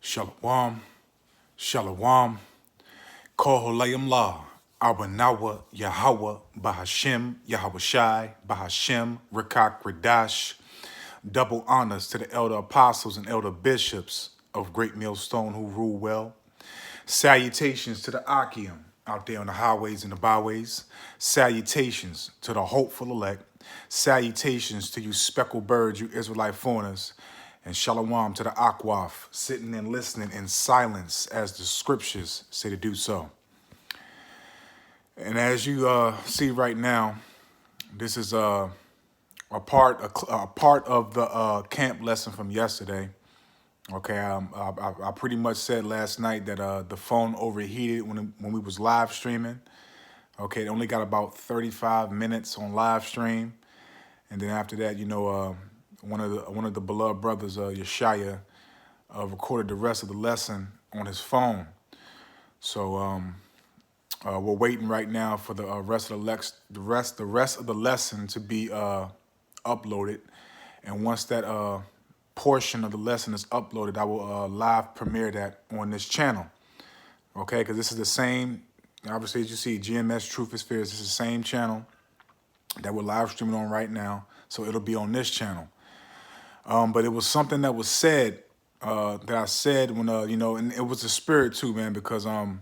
Shalom, Shalom, Koholayim La, Abanawa, Yahweh, Bahashem, Yahweh Shai, Bahashem, Rekak Radash. Double honors to the elder apostles and elder bishops of Great Millstone who rule well. Salutations to the Akim out there on the highways and the byways. Salutations to the hopeful elect. Salutations to you speckled birds, you Israelite fauners. And shalom to the Akwaf, sitting and listening in silence as the scriptures say to do so. And as you see right now, this is a part of the camp lesson from yesterday. Okay, I pretty much said last night that the phone overheated when we was live streaming. Okay, it only got about 35 minutes on live stream, and then after that, one of the beloved brothers, Yeshaya, recorded the rest of the lesson on his phone. So we're waiting right now for the rest of the lesson to be uploaded, and once that portion of the lesson is uploaded, I will live premiere that on this channel. Okay, because this is the same. Obviously, as you see, GMS Truth is Fierce. This is the same channel that we're live streaming on right now, so it'll be on this channel. But it was something that was said that I said when and it was the spirit too, man, because when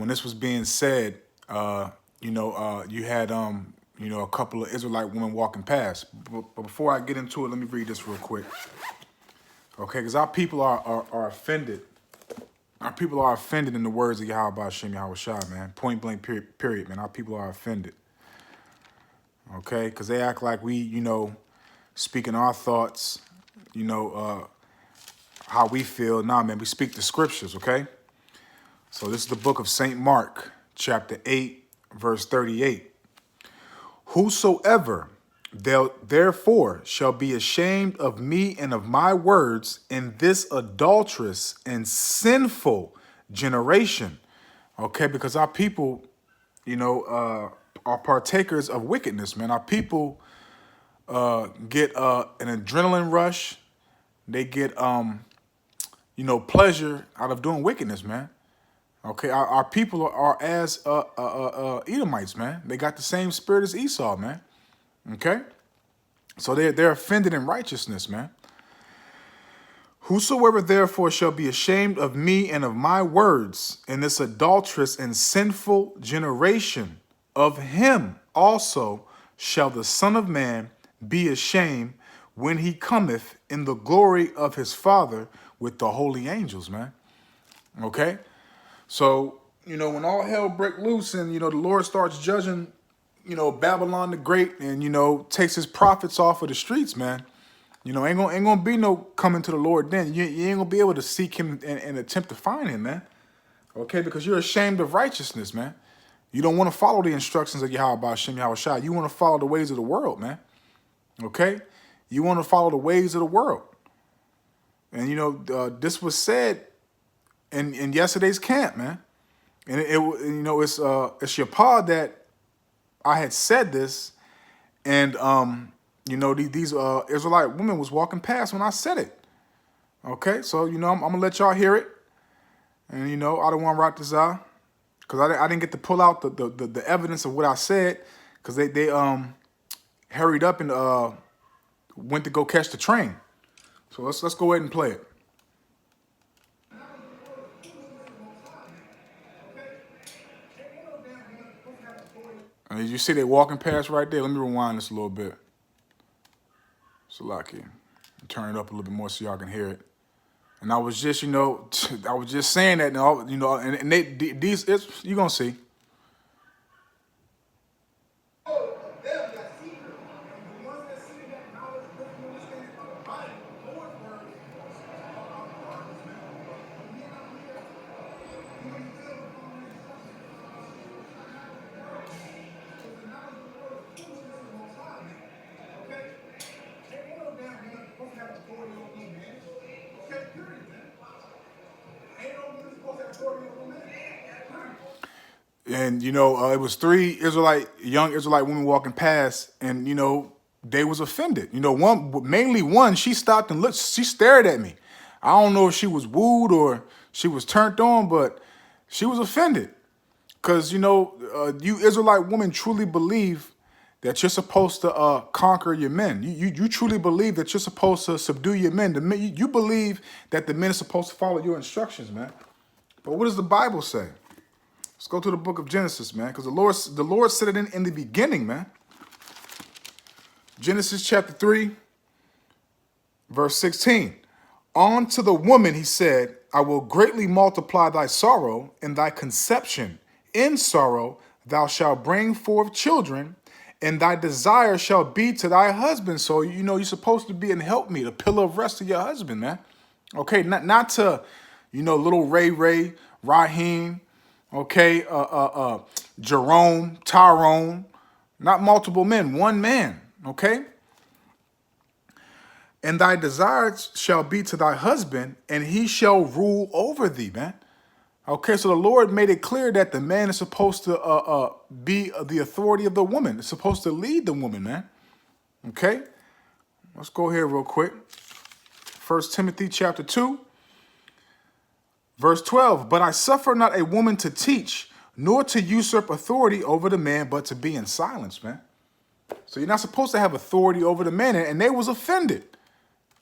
this was being said, you had a couple of Israelite women walking past. But before I get into it, let me read this real quick. Okay, because our people are offended. Our people are offended in the words of Yahweh Hashem Yahweh Shai, man. Point blank, period, man. Our people are offended. Okay, because they act like we, speaking our thoughts, how we feel. Nah, man, we speak the scriptures, okay? So this is the book of St. Mark, chapter 8, verse 38. Whosoever therefore shall be ashamed of me and of my words in this adulterous and sinful generation. Okay, because our people, are partakers of wickedness, man. Our people get an adrenaline rush. They get, pleasure out of doing wickedness, man. Okay, our people are as Edomites, man. They got the same spirit as Esau, man. Okay, so they're offended in righteousness, man. Whosoever therefore shall be ashamed of me and of my words in this adulterous and sinful generation, of him also shall the Son of Man be ashamed when he cometh in the glory of his Father with the holy angels, man. Okay? So, when all hell break loose and, the Lord starts judging, Babylon the Great and, takes his prophets off of the streets, man, ain't gonna be no coming to the Lord then. You ain't gonna be able to seek him and attempt to find him, man. Okay? Because you're ashamed of righteousness, man. You don't want to follow the instructions of Yahweh Hashem Yahweh Shai. You want to follow the ways of the world, man. Okay? You want to follow the ways of the world. And, this was said in yesterday's camp, man. And it's Shapar that I had said this, and these Israelite women was walking past when I said it. Okay, so I'm gonna let y'all hear it, and I don't want to rock this out because I didn't get to pull out the evidence of what I said because they hurried up and went to go catch the train. So let's go ahead and play it. And you see they walking past right there. Let me rewind this a little bit. Salaki. Turn it up a little bit more so y'all can hear it. And I was just, I was just saying that, and these, you're going to see. And, it was three young Israelite women walking past, and, they was offended. Mainly one, she stopped and looked, she stared at me. I don't know if she was wooed or she was turned on, but she was offended. Because, you Israelite women truly believe that you're supposed to conquer your men. You truly believe that you're supposed to subdue your men. You believe that the men are supposed to follow your instructions, man. But what does the Bible say? Let's go to the book of Genesis, man, because the Lord said it in the beginning, man. Genesis chapter 3, verse 16. On to the woman, he said, I will greatly multiply thy sorrow and thy conception. In sorrow thou shalt bring forth children, and thy desire shall be to thy husband. So, you're supposed to be an helpmeet, a pillar of rest to your husband, man. Okay, not to, little Ray, Raheem, okay, Jerome, Tyrone, not multiple men, one man, okay? And thy desires shall be to thy husband, and he shall rule over thee, man. Okay, so the Lord made it clear that the man is supposed to be the authority of the woman. It's supposed to lead the woman, man. Okay, let's go here real quick. 1 Timothy chapter 2, verse 12. But I suffer not a woman to teach, nor to usurp authority over the man, but to be in silence, man. So you're not supposed to have authority over the man, and they was offended.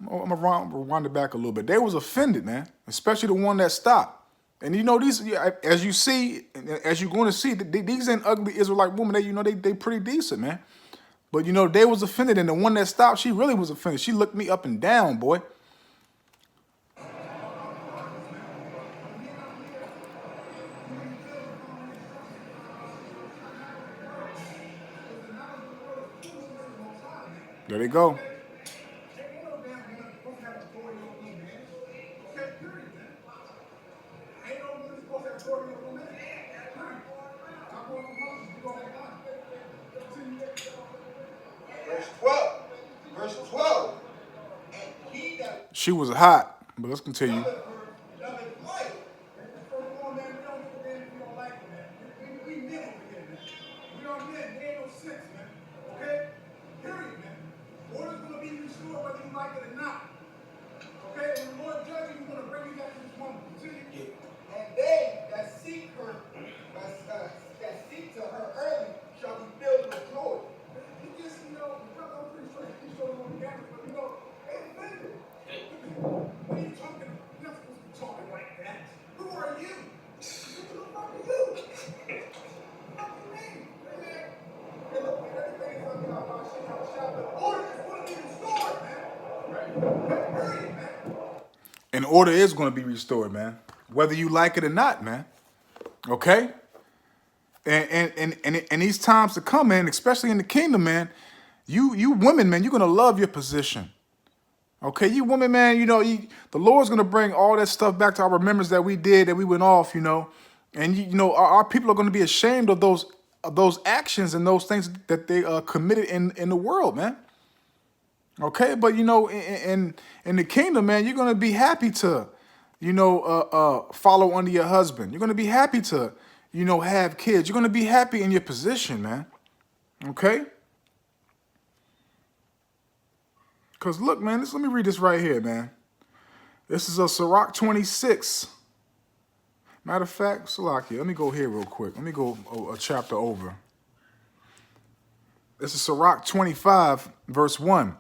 I'm gonna rewind it back a little bit. They was offended, man, especially the one that stopped. And these, as you see, as you're going to see, these ain't ugly Israelite women. They pretty decent, man. But they was offended, and the one that stopped, she really was offended. She looked me up and down, boy. There they go. Verse 12. She was hot, but let's continue. And they that seek her, that seek to her early, shall be filled with joy. You just, I'm pretty sure he's showing on the camera, but they offended. What are you talking about? You're not supposed to be talking like that. Who are you? Who the fuck are you? What do you mean? Hey, look, man, everything is talking about shit, the order is going to be restored, man. Right? Hurry, man. And order is going to be restored, man. Whether you like it or not, man. Okay? And in these times to come, man, especially in the kingdom, man, you women, man, you're going to love your position. Okay? You women, man, the Lord's going to bring all that stuff back to our remembrance that we did, that we went off, And, our people are going to be ashamed of those actions and those things that they committed in the world, man. Okay? But, in the kingdom, man, you're going to be happy to follow under your husband. You're going to be happy to, have kids. You're going to be happy in your position, man. Okay? Because look, man, let me read this right here, man. This is a Sirach 26. Matter of fact, Salakia, let me go here real quick. Let me go a chapter over. This is Sirach 25, verse 1.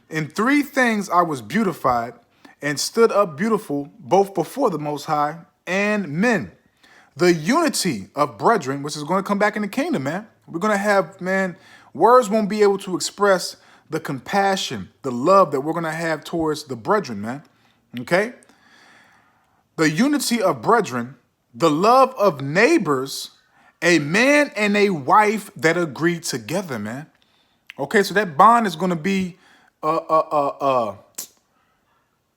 In 3 things I was beautified, and stood up beautiful both before the Most High and men. The unity of brethren, which is going to come back in the kingdom, man. We're going to have, man, words won't be able to express the compassion, the love that we're going to have towards the brethren, man. Okay? The unity of brethren, the love of neighbors, a man and a wife that agree together, man. Okay, so that bond is going to be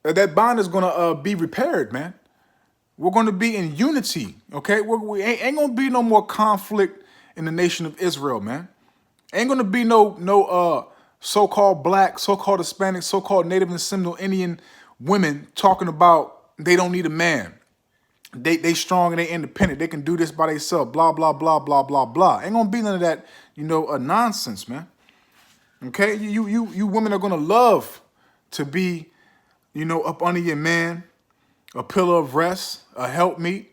that bond is going to be repaired, man. We're going to be in unity, okay? We ain't going to be no more conflict in the nation of Israel, man. Ain't going to be no so-called black, so-called Hispanic, so-called Native and Seminole Indian women talking about they don't need a man. They strong and they independent. They can do this by themselves, blah, blah, blah, blah, blah, blah. Ain't going to be none of that, nonsense, man. Okay? You women are going to love to be up under your man, a pillar of rest, a helpmeet.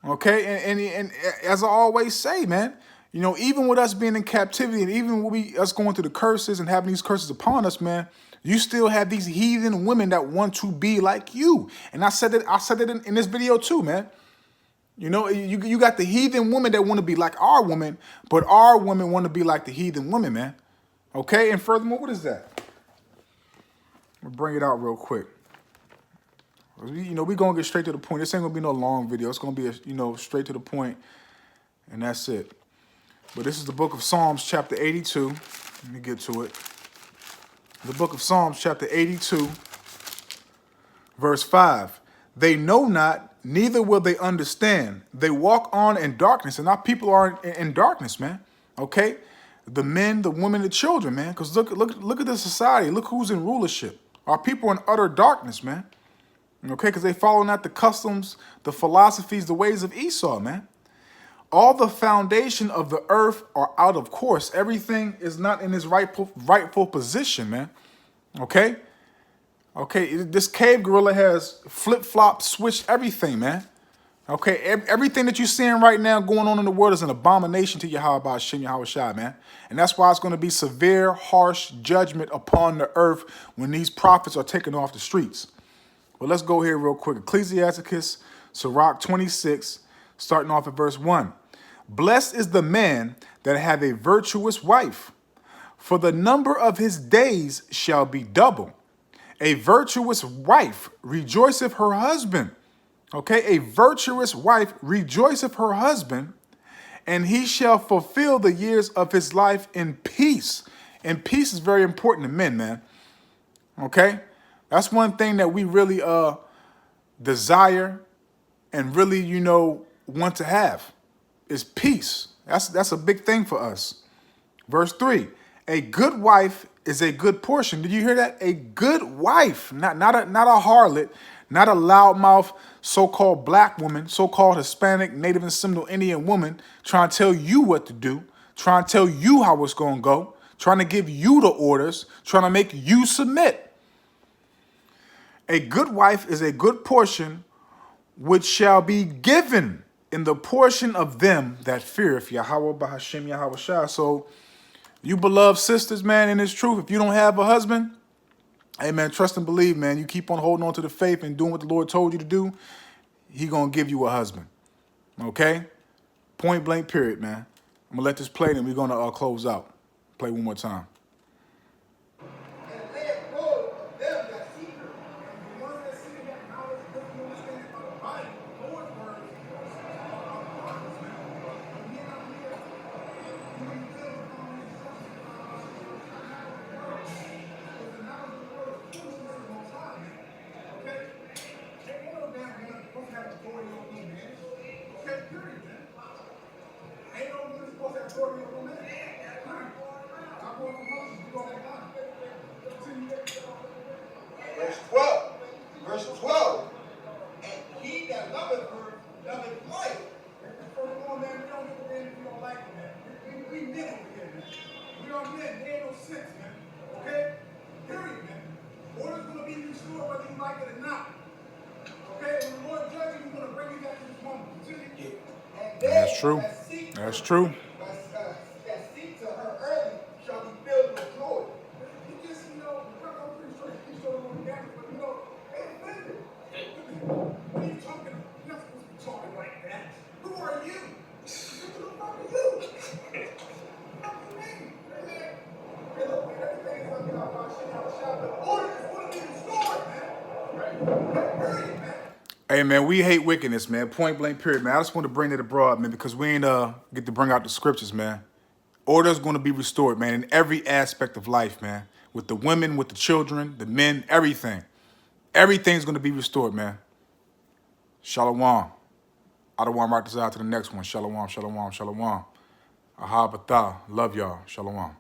Okay, and as I always say, man, even with us being in captivity and even with us going through the curses and having these curses upon us, man, you still have these heathen women that want to be like you. And I said that in this video too, man. You got the heathen women that want to be like our women, but our women want to be like the heathen women, man. Okay, and furthermore, what is that? I'll bring it out real quick. We're going to get straight to the point. This ain't going to be no long video. It's going to be, straight to the point, and that's it. But this is the book of Psalms, chapter 82. Let me get to it. The book of Psalms, chapter 82, verse 5. They know not, neither will they understand. They walk on in darkness, and our people are in darkness, man. Okay? The men, the women, the children, man. Because look at the society. Look who's in rulership. Our people are in utter darkness, man. Okay, because they follow not the customs, the philosophies, the ways of Esau, man. All the foundation of the earth are out of course. Everything is not in its rightful position, man. Okay? Okay, this cave gorilla has flip-flop switched everything, man. Okay, everything that you're seeing right now going on in the world is an abomination to Yahweh Hashem Yahushua, man. And that's why it's going to be severe, harsh judgment upon the earth when these prophets are taken off the streets. Well, let's go here real quick. Ecclesiasticus, Sirach 26, starting off at verse 1. Blessed is the man that have a virtuous wife, for the number of his days shall be double. A virtuous wife rejoiceth her husband. Okay, a virtuous wife rejoiceth her husband, and he shall fulfill the years of his life in peace. And peace is very important to men, man. Okay? That's one thing that we really desire and really, want to have is peace. That's a big thing for us. Verse 3, a good wife is a good portion. Did you hear that? A good wife, not a harlot, not a loudmouth so-called black woman, so-called Hispanic, Native and Seminole Indian woman trying to tell you what to do, trying to tell you how it's going to go, trying to give you the orders, trying to make you submit. A good wife is a good portion, which shall be given in the portion of them that feareth Yahweh Bahashem Yahushua. So, you beloved sisters, man, in this truth, if you don't have a husband, hey, man, trust and believe, man. You keep on holding on to the faith and doing what the Lord told you to do, he going to give you a husband. Okay? Point blank, period, man. I'm going to let this play, and we're going to close out. Play one more time. Verse 12. Verse 12. And he that loveth her, loveth life. First of all, man, we don't give a damn if you don't like it, man. We men over here, man. We are men. There ain't no sense, man. Okay? Period, man. Order's going to be restored whether you like it or not. Okay? When the Lord judges, he's going to bring you back to this moment. Continue. That's true. That's true. That seek to her early shall be filled with joy. You just, I'm pretty sure he's showing on the damage, but hey, offended. What are you talking about? You're not supposed to be talking like that. Who are you? Who the fuck are you? What do you mean? Hey, look, man, everything is under our shit out of shop, but order is going to be restored, man. Right? Period, man. Hey, man, we hate wickedness, man. Point blank, period, man. I just want to bring it abroad, man, because we ain't get to bring out the scriptures, man. Order is going to be restored, man, in every aspect of life, man. With the women, with the children, the men, everything. Everything's going to be restored, man. Shalom. I don't want to write this out to the next one. Shalom, shalom, shalom. Aha, batah. Love y'all. Shalom.